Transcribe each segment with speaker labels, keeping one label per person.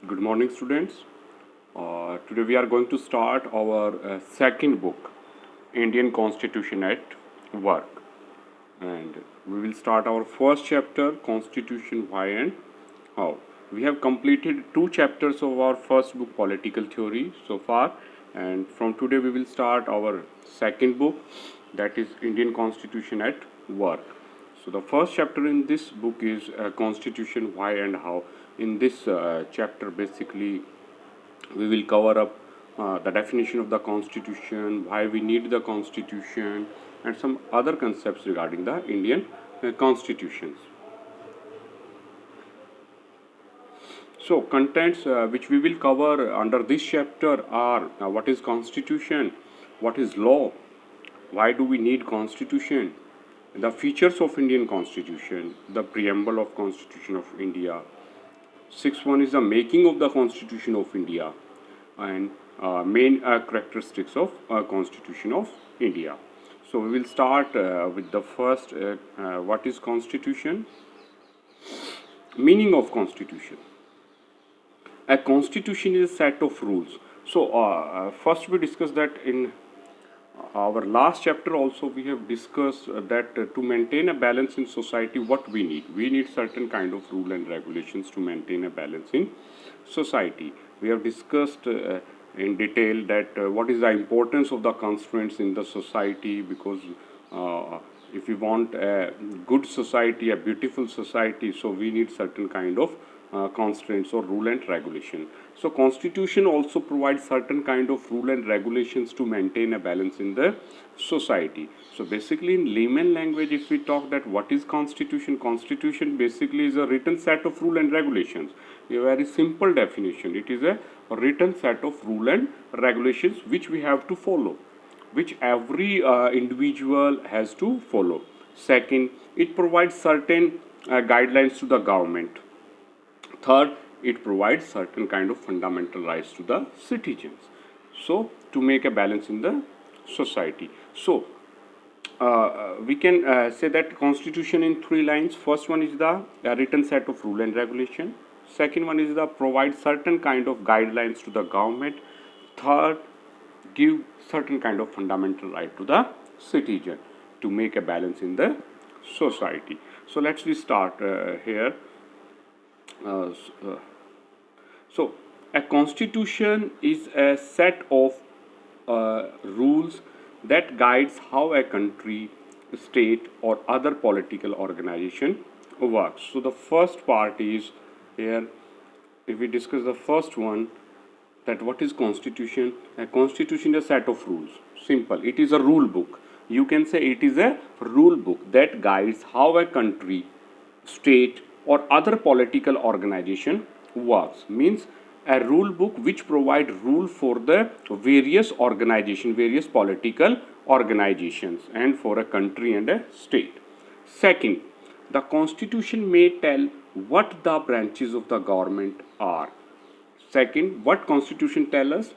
Speaker 1: Good morning, students. Today we are going to start our second book, Indian Constitution at Work. And we will start our first chapter, Constitution Why and How. We have completed two chapters of our first book, Political Theory, so far. And from today we will start our second book, that is Indian Constitution at Work. So the first chapter in this book is Constitution Why and How. In this chapter, basically, we will cover up the definition of the constitution, why we need the constitution, and some other concepts regarding the Indian constitutions. So contents which we will cover under this chapter are what is constitution, what is law, why do we need constitution, the features of Indian constitution, the preamble of Constitution of India. Sixth one is the making of the Constitution of India, and main characteristics of Constitution of India. So we will start with the first, what is Constitution? Meaning of Constitution. A constitution is a set of rules. So first we discussed that in our last chapter also we have discussed that to maintain a balance in society, what we need certain kind of rule and regulations to maintain a balance in society. We have discussed in detail that what is the importance of the constraints in the society, because if we want a good society, a beautiful society, so we need certain kind of constraints or rule and regulation. So constitution also provides certain kind of rule and regulations to maintain a balance in the society. So basically in layman language, if we talk that what is constitution, constitution basically is a written set of rule and regulations. A very simple definition, it is a written set of rule and regulations which we have to follow, which every individual has to follow. Second, it provides certain guidelines to the government. Third, it provides certain kind of fundamental rights to the citizens. So to make a balance in the society. So we can say that constitution in three lines. First one is the written set of rule and regulation. Second one is the provide certain kind of guidelines to the government. Third, give certain kind of fundamental right to the citizen to make a balance in the society. So let's we start here. So a constitution is a set of rules that guides how a country, state, or other political organization works. So the first part is here, if we discuss the first one, that what is constitution? A constitution is a set of rules. Simple, it is a rule book. You can say it is a rule book that guides how a country, state, or other political organization works. Means a rule book which provide rule for the various organization, various political organizations, and for a country and a state. Second, the constitution may tell what the branches of the government are. Second, what constitution tell us?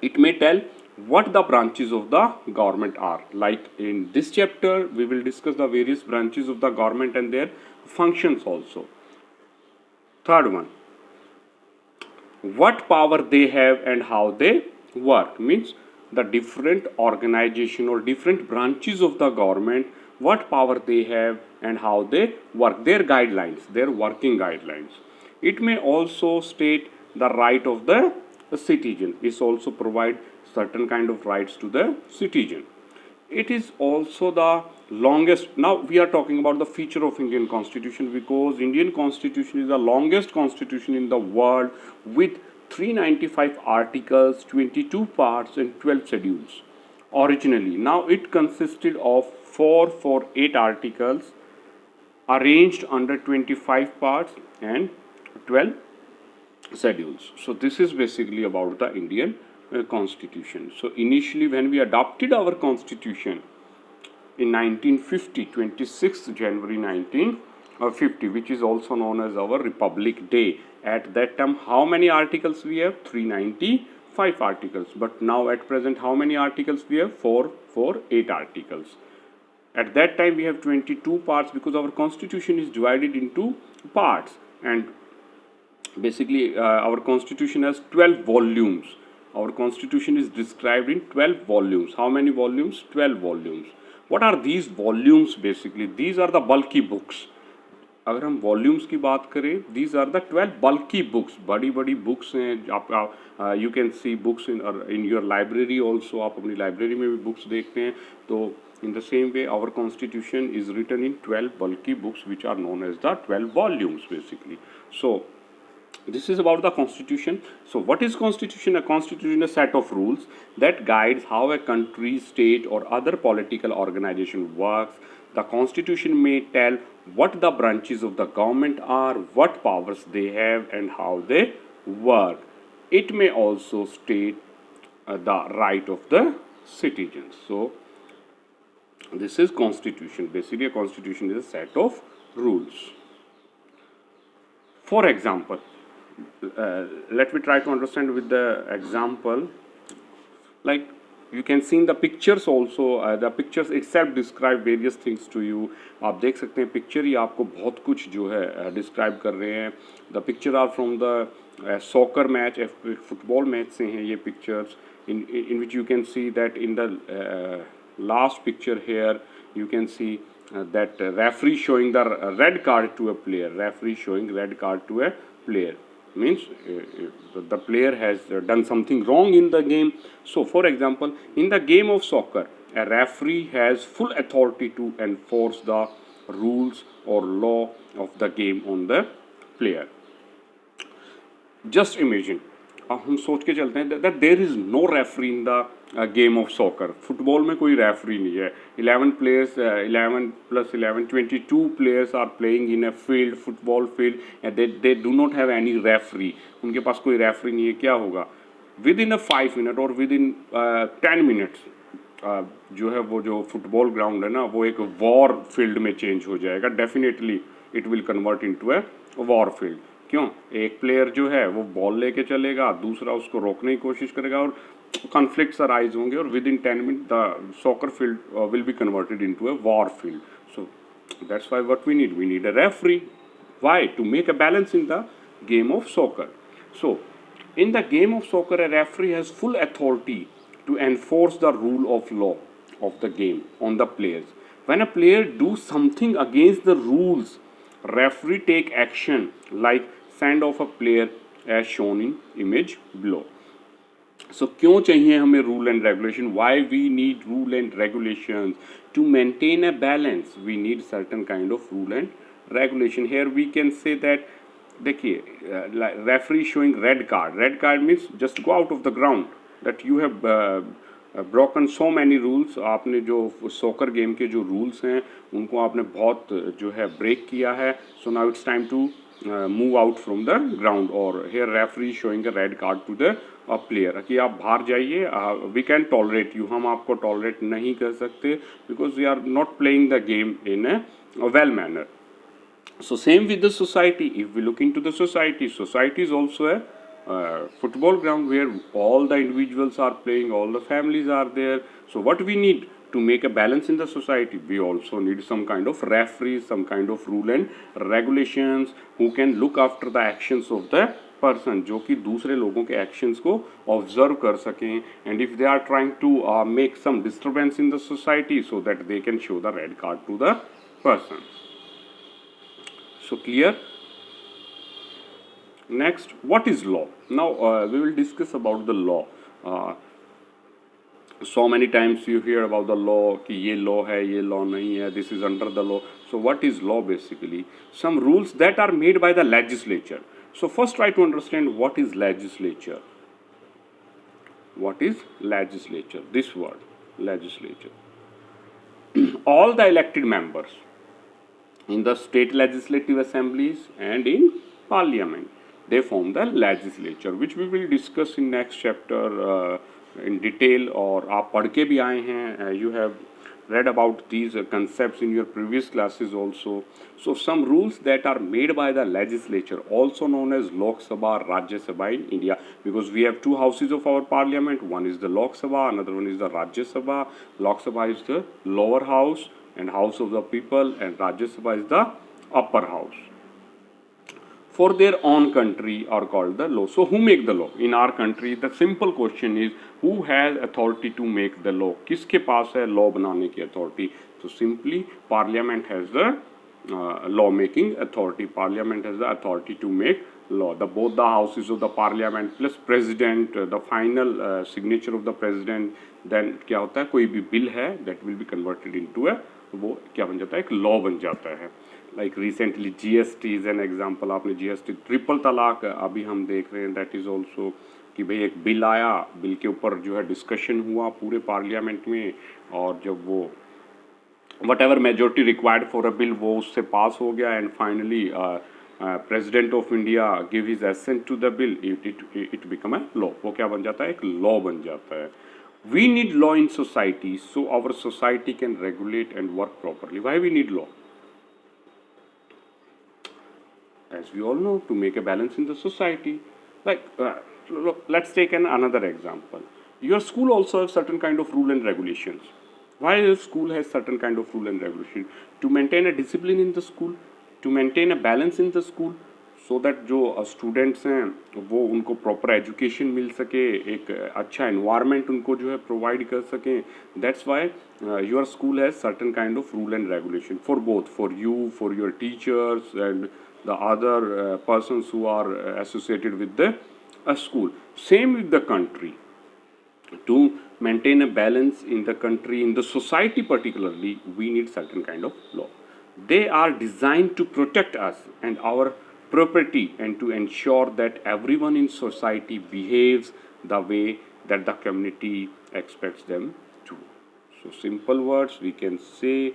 Speaker 1: It may tell what the branches of the government are. Like in this chapter, we will discuss the various branches of the government and their functions also. Third one, what power they have and how they work. Means the different organization or different branches of the government, what power they have and how they work, their guidelines, their working guidelines. It may also state the right of the citizen. It also provide certain kind of rights to the citizen. It is also the longest. Now we are talking about the feature of Indian constitution, because Indian constitution is the longest constitution in the world with 395 articles, 22 parts, and 12 schedules originally. Now it consisted of 448 articles arranged under 25 parts and 12 schedules. So this is basically about the Indian constitution. So initially when we adopted our constitution in 1950, 26th January 1950, which is also known as our Republic Day. At that time, how many articles we have? 395 articles. But now at present, how many articles we have? 448 articles. At that time, we have 22 parts, because our constitution is divided into parts, and basically our constitution has 12 volumes. Our constitution is described in 12 volumes. How many volumes? 12 volumes. What are these volumes? Basically these are the bulky books. अगर हम volumes की बात करें, these are the 12 bulky books, बड़ी बड़ी books हैं. आप you can see books in your library also. आप अपनी लाइब्रेरी में भी बुक्स देखते हैं. तो in the same way our constitution is written in 12 bulky books which are known as the 12 volumes basically. So this is about the constitution. So what is constitution? A constitution is a set of rules that guides how a country, state or other political organization works. The constitution may tell what the branches of the government are, what powers they have and how they work. It may also state the right of the citizens. So this is constitution. Basically a constitution is a set of rules. For example, let me try to understand with the example. Like you can see in the pictures also, the pictures itself describe various things to you. आप देख सकते हैं picture ही आपको बहुत कुछ जो है describe कर रहे हैं. The picture are from the soccer match, football match से हैं ये pictures. in which you can see that in the last picture here you can see that referee showing the red card to a player. Referee showing red card to a player means the player has done something wrong in the game. So for example, in the game of soccer, a referee has full authority to enforce the rules or law of the game on the player. Just imagine, हम सोच के चलते हैं that there is no referee in the game of soccer. Football में कोई referee नहीं है. 11 players, 11 plus 11, 22 players are playing in a field, football field, and they do not have any referee. उनके पास कोई रेफरी नहीं है. क्या होगा? Within a 5 minute और within 10 minutes जो है वो जो फुटबॉल ग्राउंड है ना वो एक वॉर फील्ड में चेंज हो जाएगा. Definitely it will convert into a war field. क्यों? एक प्लेयर जो है वो बॉल लेके चलेगा, दूसरा उसको रोकने की कोशिश करेगा और कॉन्फ्लिक्ट्स अराइज होंगे और within 10 minute the soccer field will be converted into a war field. So that's why what we need a referee. Why? To make a balance in the game of soccer. So in the game of soccer, a referee has full authority to enforce the rule of law of the game on the players. When a player do something against the rules, referee take action like send off a player as shown in image below. So क्यों चाहिए हमें rule and regulation? Why we need rule and regulations? To maintain a balance, we need certain kind of rule and regulation. Here we can say that देखिए referee showing red card. Red card means just go out of the ground. That you have broken so many rules. आपने जो soccer game के जो rules हैं उनको आपने बहुत जो है ब्रेक किया है. So now it's time to move out from the ground. और here referee showing a red card to the player कि आप बाहर जाइए. We can tolerate you. हम आपको टॉलरेट नहीं कर सकते because we are not playing the game in a well manner. So same with the society. If we look into the society, society is also a football ground where all the individuals are playing, all the families are there. So what we need to make a balance in the society, we also need some kind of referees, some kind of rule and regulations who can look after the actions of the person, जो कि दूसरे लोगों के actions को observe कर सकें. And if they are trying to make some disturbance in the society, so that they can show the red card to the person. So clear? Next, what is law? Now we will discuss about the law. So many times you hear about the law कि ये law है, ये law नहीं है. This is under the law. So what is law basically? Some rules that are made by the legislature. So first try to understand what is legislature. What is legislature? This word, legislature. All the elected members in the state legislative assemblies and in parliament, they form the legislature, which we will discuss in next chapter in detail. और आप पढ़ के भी आए हैं. You have read about these concepts in your previous classes also. So some rules that are made by the legislature, also known as Lok Sabha, Rajya Sabha in India, because we have two houses of our parliament. One is the Lok Sabha, another one is the Rajya Sabha. Lok Sabha is the lower house and House of the People, and Rajya Sabha is the upper house. for their own country are called the law. So who make the law? In our country, the simple question is, who has authority to make the law? किसके पास है law बनाने की authority? So simply Parliament has the law making authority. Parliament has the authority to make law. Both the houses of the Parliament plus President, the final signature of the President. Then क्या होता है, कोई भी bill है that will be converted into a, वो क्या बन जाता है, एक law बन जाता है. Like recently GST is an example. आपने GST ट्रिपल तलाक अभी हम देख रहे हैं, that is also कि भाई एक बिल आया, बिल के ऊपर जो है डिस्कशन हुआ पूरे पार्लियामेंट में, और जब वो whatever majority required for a bill वो उससे पास हो गया, and finally President of India give his assent to the bill, it become a law. वो क्या बन जाता है, एक law बन जाता है. We need law in society so our society can regulate and work properly. Why we need law? As we all know, to make a balance in the society. Like look, let's take another example. Your school also has certain kind of rule and regulations. Why your school has certain kind of rule and regulation? To maintain a discipline in the school, to maintain a balance in the school, so that जो students हैं वो उनको proper education मिल सके, एक अच्छा environment उनको जो है provide कर सकें. That's why your school has certain kind of rule and regulation for both, for you, for your teachers, and the other persons who are associated with the school. Same with the country. To maintain a balance in the country, in the society particularly, we need certain kind of law. They are designed to protect us and our property, and to ensure that everyone in society behaves the way that the community expects them to. So simple words, we can say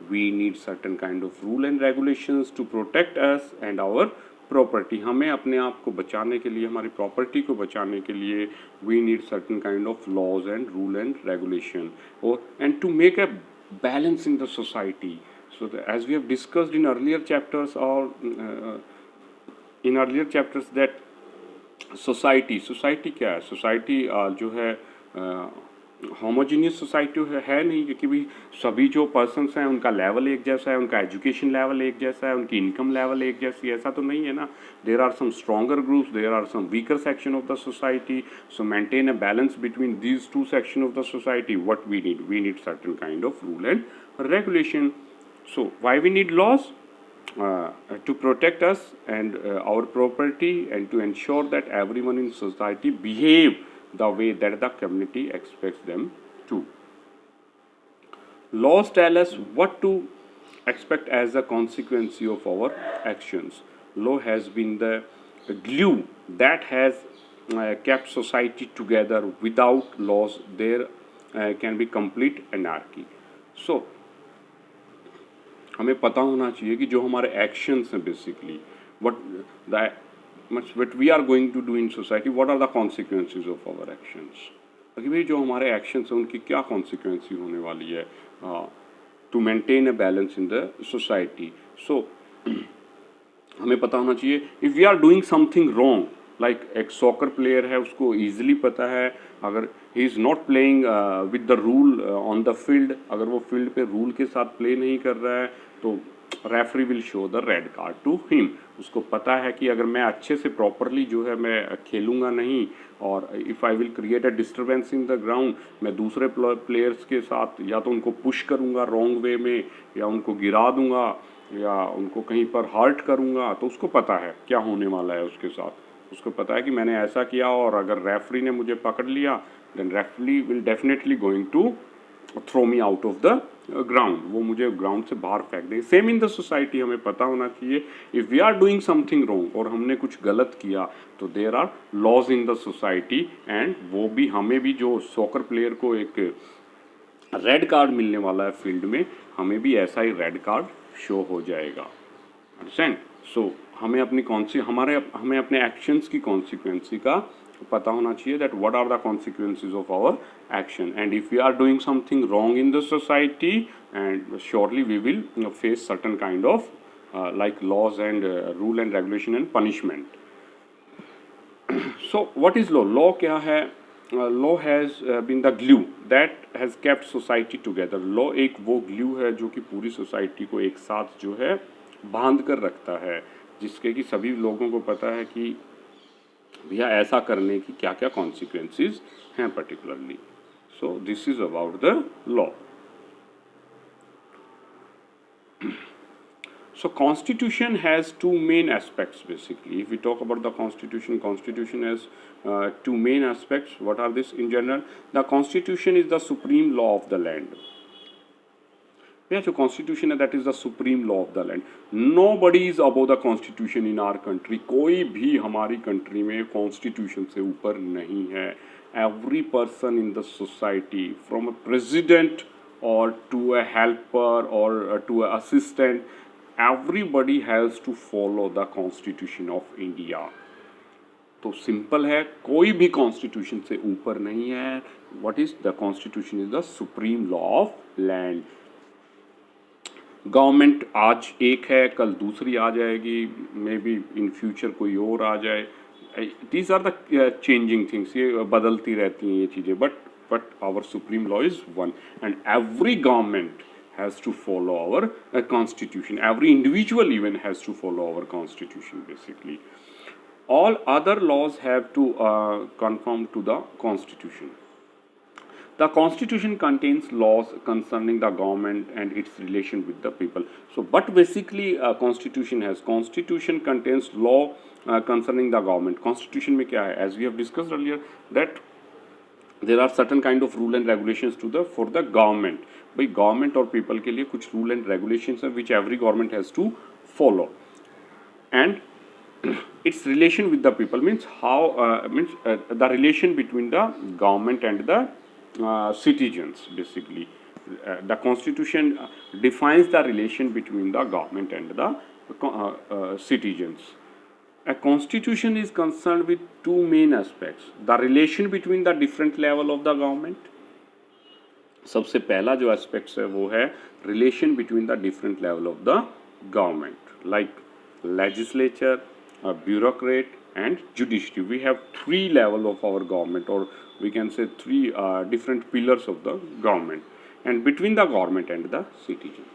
Speaker 1: we need certain kind of rule and regulations to protect us and our property. हमें अपने आप को बचाने के लिए, हमारी property को बचाने के लिए, we need certain kind of laws and rule and regulation, or and to make a balance in the society. So as we have discussed in earlier chapters, or in earlier chapters, that society क्या है? Society जो है homogeneous society है नहीं, क्योंकि भाई सभी जो पर्सन्स हैं उनका लेवल एक जैसा है, उनका एजुकेशन लेवल एक जैसा है, उनकी इनकम लेवल एक जैसी, ऐसा तो नहीं है ना. There are some stronger groups, there are some weaker section of the society. So maintain a balance between these two section of the society. What we need certain kind of rule and regulation. So why we need laws? To protect us and our property, and to ensure that everyone in society behave the way that the community expects them to. Laws tell us what to expect as a consequence of our actions. Law has been the glue that has kept society together. Without laws, there can be complete anarchy. So हमें पता होना चाहिए कि जो हमारे actions हैं, basically what we are going to do in society, what are the consequences of our actions. कि भाई जो हमारे एक्शंस हैं उनकी क्या कॉन्सिक्वेंस होने वाली है, to maintain a balance in the society. So हमें पता होना चाहिए, if we are doing something wrong, like एक सॉकर प्लेयर है, उसको ईजिली पता है अगर he is not playing with the rule on the field, अगर वो फील्ड पे रूल के साथ प्ले नहीं कर रहा है तो referee will show the red card to him. उसको पता है कि अगर मैं अच्छे से प्रॉपरली जो है मैं खेलूँगा नहीं, और if I will create a disturbance in the ground, मैं दूसरे प्लेयर्स के साथ या तो उनको पुश करूँगा रॉन्ग वे में, या उनको गिरा दूँगा, या उनको कहीं पर हर्ट करूँगा, तो उसको पता है क्या होने वाला है उसके साथ. उसको पता है कि मैंने ऐसा किया, और अगर रेफरी ने मुझे पकड़ लिया, then referee will definitely going to throw me out of the ground, वो मुझे ग्राउंड से बाहर फेंक देंगे. सेम इन द सोसाइटी हमें पता होना चाहिए, if we are doing something wrong, और हमने कुछ गलत किया, तो there are laws in the society, and वो भी हमें भी, जो सॉकर प्लेयर को एक रेड कार्ड मिलने वाला है फील्ड में, हमें भी ऐसा ही रेड कार्ड शो हो जाएगा. अंडरस्टैंड? सो हमें अपनी हमें अपने एक्शंस की कॉन्सिक्वेंसी का पता होना चाहिए, that what are the consequences of our action, and if we are doing something wrong in the society, and surely we will face certain kind of like laws and rule and regulation and punishment. So what is law? Law क्या है? Law has been the glue that has kept society together. Law एक वो glue है जो कि पूरी society को एक साथ जो है बांध कर रखता है. जिसके कि सभी लोगों को पता है कि भैया ऐसा करने की क्या क्या कॉन्सिक्वेंसेस हैं particularly. So this is about the law. So constitution has two main aspects basically. If we talk about the constitution, constitution has two main aspects. What are this in general? The constitution is the supreme law of the land. Yeah, so constitution that is the supreme law of the land. Nobody is above the constitution in our country. कोई भी हमारी country में constitution से ऊपर नहीं है. Every person in the society, from a president or to a helper or to an assistant, everybody has to follow the constitution of India. तो simple है, कोई भी कॉन्स्टिट्यूशन से ऊपर नहीं है. What is the constitution? Is the supreme law of land. Government आज एक है, कल दूसरी आ जाएगी, मे बी इन फ्यूचर कोई और आ जाए. These are the changing things, ये बदलती रहती हैं ये चीज़ें. But our supreme law is one and every government has to follow our constitution. Every individual even has to follow our constitution basically. All other laws have to conform to the constitution. The constitution contains laws concerning the government and its relation with the people. So but basically constitution contains law concerning the government. Constitution में क्या है? As we have discussed earlier that there are certain kind of rule and regulations to the for the government. भाई government और people के लिए कुछ rule and regulations है which every government has to follow. And it's relation with the people means how means the relation between the government and the citizens basically. The constitution defines the relation between the government and the citizens. A constitution is concerned with two main aspects: the relation between the different level of the government. सबसे पहला जो aspects है वो है relation between the different level of the government, like legislature, bureaucrat and judiciary. We have three level of our government, और we can say three different pillars of the government, and between the government and the citizen.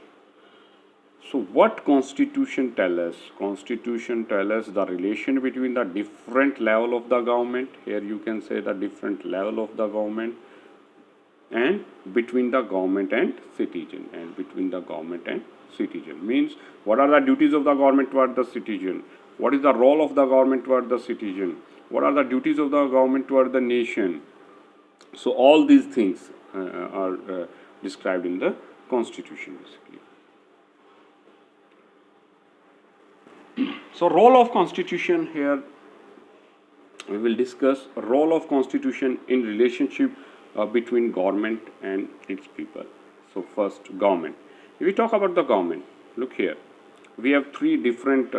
Speaker 1: So what constitution tell us? Constitution tell us the relation between the different level of the government. Here you can say the different level of the government, and between the government and citizen, and between the government and citizen means what are the duties of the government toward the citizen, what is the role of the government toward the citizen, what are the duties of the government toward the nation. So all these things are described in the constitution basically. So role of constitution, here we will discuss role of constitution in relationship between government and its people. So first, government. If we talk about the government, look here, we have three different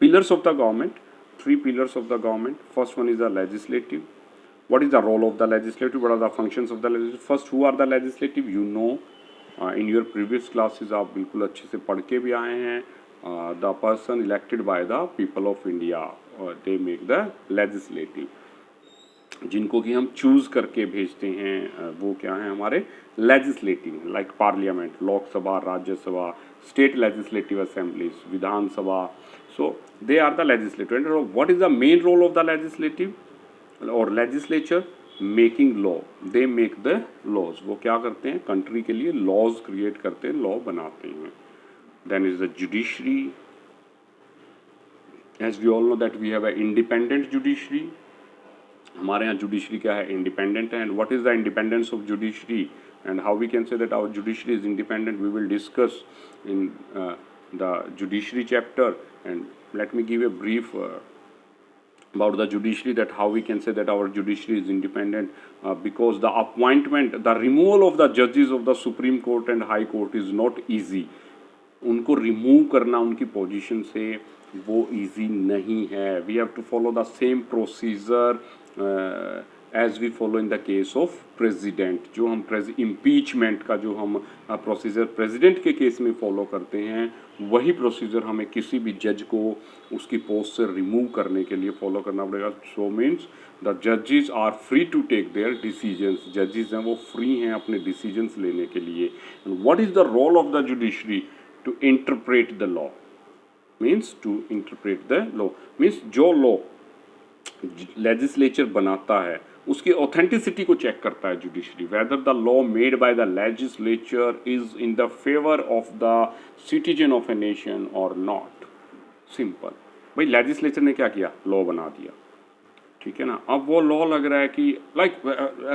Speaker 1: pillars of the government. Three pillars of the government. First one is the legislative. What is the role of the legislative? What are the functions of the legislative? First, who are the legislative? You know, in your previous classes आप बिल्कुल अच्छे से पढ़ के भी आए हैं. The person elected by the people of India, they make the legislative. जिनको कि हम चूज़ करके भेजते हैं वो क्या है हमारे legislative, like parliament, Lok Sabha, Rajya Sabha, state legislative assemblies, Vidhan Sabha. So they are the legislative. And what is the main role of the legislative और legislature? Making law. They make the laws. वो क्या करते हैं? कंट्री के लिए लॉज क्रिएट करते हैं, लॉ बनाते हैं. Then is the judiciary. As we all know that we have a independent judiciary. हमारे यहाँ जुडिशरी क्या है? इंडिपेंडेंट है. And what is the independence of judiciary and how we can say that our judiciary is independent? We will discuss in the judiciary chapter. And let me give a brief about the judiciary, that how we can say that our judiciary is independent, because the appointment, the removal of the judges of the Supreme Court and High Court is not easy. उनको remove करना उनकी position से वो easy नहीं है. We have to follow the same procedure as we follow in the case of president. जो हम impeachment का जो हम प्रोसीजर प्रेसिडेंट के केस में फॉलो करते हैं, वही प्रोसीजर हमें किसी भी जज को उसकी पोस्ट से रिमूव करने के लिए फॉलो करना पड़ेगा. सो मीन्स द जजेस are free to take their decisions. जजेस हैं वो फ्री हैं अपने डिसीजंस लेने के लिए. What is the role of the judiciary? To interpret the law. Means to interpret the law, means जो लॉ लेजिस्लेचर बनाता है उसकी ऑथेंटिसिटी को चेक करता है judiciary, whether the law made by the legislature is in the favour of the citizen of a nation और not. Simple, भाई legislature ने क्या किया, लॉ बना दिया, ठीक है ना। अब वो लॉ लग रहा है कि लाइक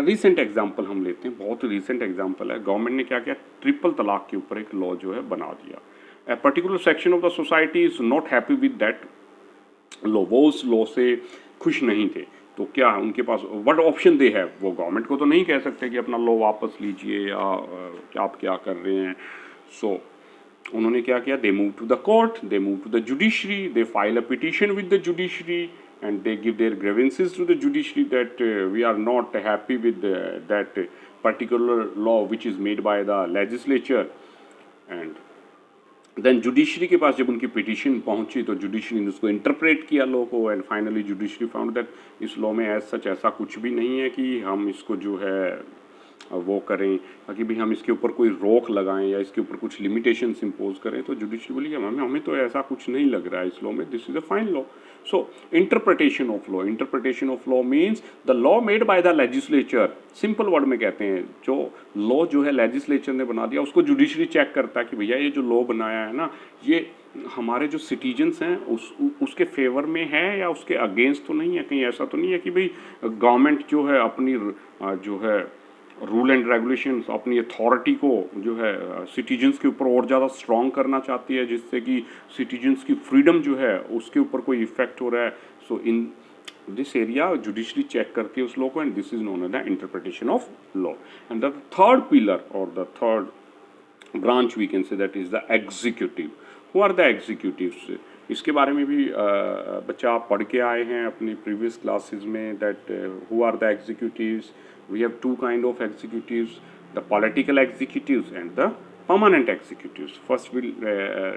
Speaker 1: रिसेंट एग्जांपल हम लेते हैं, बहुत रिसेंट एग्जांपल है, गवर्नमेंट ने क्या किया, ट्रिपल तलाक के ऊपर एक लॉ जो है बना दिया। A particular section of the society is not happy with that law, वो उस लॉ से खुश नहीं थे, तो क्या उनके पास व्हाट ऑप्शन दे है, वो गवर्नमेंट को तो नहीं कह सकते कि अपना लॉ वापस लीजिए या आप क्या कर रहे हैं। सो उन्होंने क्या किया, they move to the court, they move to the judiciary, they file a petition with the judiciary and they give their grievances to the judiciary that we are not happy with that particular law which is made by the legislature, and then judiciary के पास जब उनकी petition पहुंची तो judiciary ने उसको interpret किया law को, and finally judiciary found that इस लॉ में एज सच ऐसा कुछ भी नहीं है कि हम इसको जो है वो करें, ताकि भी हम इसके ऊपर कोई रोक लगाएं या इसके ऊपर कुछ लिमिटेशंस इम्पोज करें। तो जुडिशरी बोली कि हमें तो ऐसा कुछ नहीं लग रहा है इस लॉ में, this is a fine law. So interpretation of law, interpretation of law means the law made by the legislature, simple word में कहते हैं जो लॉ जो है लेजिस्लेचर ने बना दिया उसको जुडिशरी चेक करता है कि भैया ये जो लॉ बनाया है ना, ये हमारे जो सिटीजन्स हैं उसके फेवर में है या उसके अगेंस्ट तो नहीं है, कहीं ऐसा तो नहीं है कि भाई गवर्नमेंट जो है अपनी जो है रूल एंड रेगुलेशंस, अपनी अथॉरिटी को जो है सिटीजन्स के ऊपर और ज़्यादा स्ट्रॉन्ग करना चाहती है, जिससे कि सिटीजन्स की फ्रीडम जो है उसके ऊपर कोई इफेक्ट हो रहा है। So in this area judiciary check करती है उस लॉ को, and this is known as the interpretation of law. And the third pillar और the third branch we can say that is the executive. Who are the executives, इसके बारे में भी बच्चा आप पढ़ के आए हैं अपनी प्रीवियस क्लासेस में, that who are the executives. We have two kind of executives, the political executives and the permanent executives. First we'll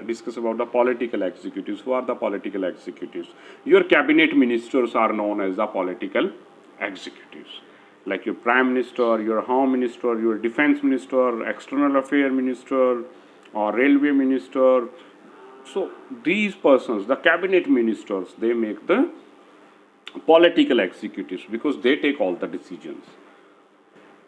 Speaker 1: discuss about the political executives. Who are the political executives? Your cabinet ministers are known as the political executives, like your prime minister, your home minister, your defense minister, external affair minister, or railway minister. So these persons, the cabinet ministers, they make the political executives because they take all the decisions.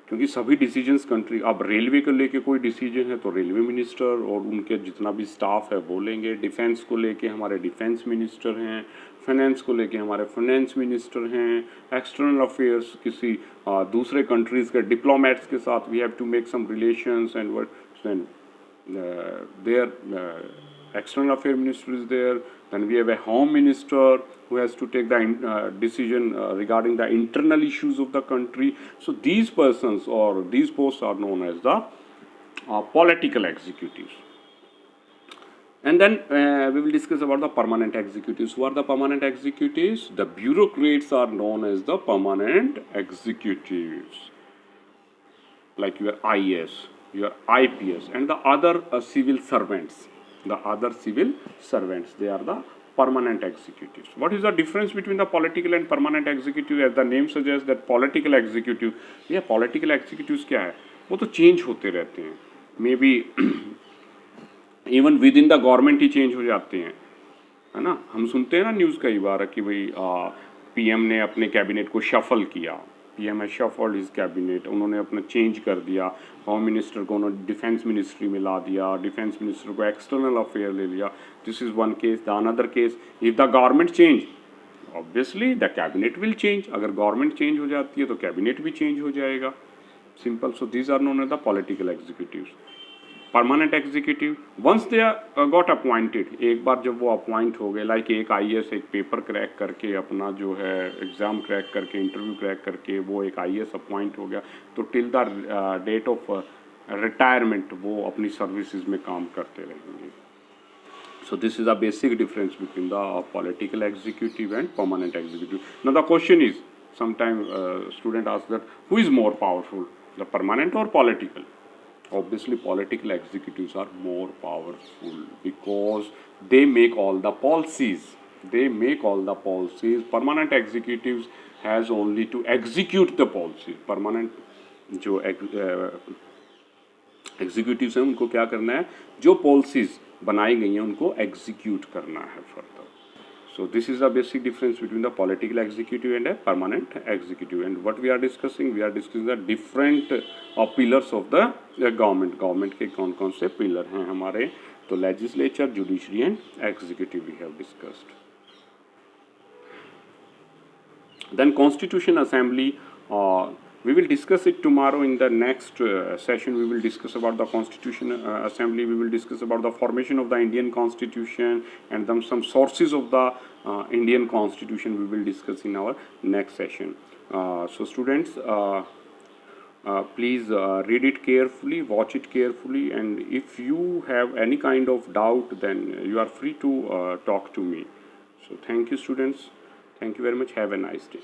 Speaker 1: क्योंकि सभी decisions country, अब railway को लेके कोई decision है तो railway minister और उनके जितना भी स्टाफ है वो लेंगे, डिफेंस को लेके हमारे डिफेंस मिनिस्टर हैं, फाइनेंस को लेके हमारे फाइनेंस मिनिस्टर हैं, एक्सटर्नल अफेयर्स किसी दूसरे कंट्रीज़ के डिप्लोमेट्स के साथ we have to make some relations and what there external affair minister is there. Then we have a home minister who has to take the decision regarding the internal issues of the country. So these persons or these posts are known as the political executives. And then we will discuss about the permanent executives. Who are the permanent executives? The bureaucrats are known as the permanent executives, like your IAS, your IPS, and the other civil servants. The other civil servants, they are the permanent executives. What is the difference between the political and permanent executive? As the name suggests that political executive, yeah, political executives क्या है, वो तो change होते रहते हैं, may be even with in the government he change हो जाते हैं, है ना। हम सुनते हैं ना न्यूज़ कई बार कि भाई पीएम ने अपने कैबिनेट को शफल किया, PM has shuffled his cabinet, उन्होंने अपना चेंज कर दिया, होम मिनिस्टर को उन्होंने डिफेंस मिनिस्ट्री में ला दिया, डिफेंस मिनिस्टर को एक्सटर्नल अफेयर ले लिया। This is one case. The another case, if the government change obviously the cabinet will change, अगर गवर्नमेंट चेंज हो जाती है तो कैबिनेट भी चेंज हो जाएगा, simple. So these are known as the political executives. Permanent executive once they got appointed, एक बार जब वो अपॉइंट हो गए, लाइक एक IAS एक पेपर क्रैक करके अपना जो है एग्ज़ाम क्रैक करके इंटरव्यू क्रैक करके वो एक IAS अपॉइंट हो गया, तो till the date of retirement वो अपनी सर्विसेज में काम करते रहेंगे। So this is a basic difference between the political executive and permanent executive. Now the question is, sometimes student asks that who is more powerful, the permanent or political? Obviously political executives are more powerful because they make all the policies. They make all the policies. Permanent executives has only to execute the policies. Permanent जो executives हैं उनको क्या करना है, जो policies बनाई गई हैं उनको एग्जीक्यूट करना है further. So this is the basic difference between the political executive and a permanent executive. And what we are discussing the different pillars of the government. Government के कौन कौन से pillar हैं हमारे, तो legislature, judiciary and executive we have discussed. Then Constitution Assembly, we will discuss it tomorrow in the next session. We will discuss about the Constitution Assembly. We will discuss about the formation of the Indian Constitution and then some sources of the Indian Constitution we will discuss in our next session. So students, please read it carefully, watch it carefully, and if you have any kind of doubt, then you are free to talk to me. So thank you students. Thank you very much. Have a nice day.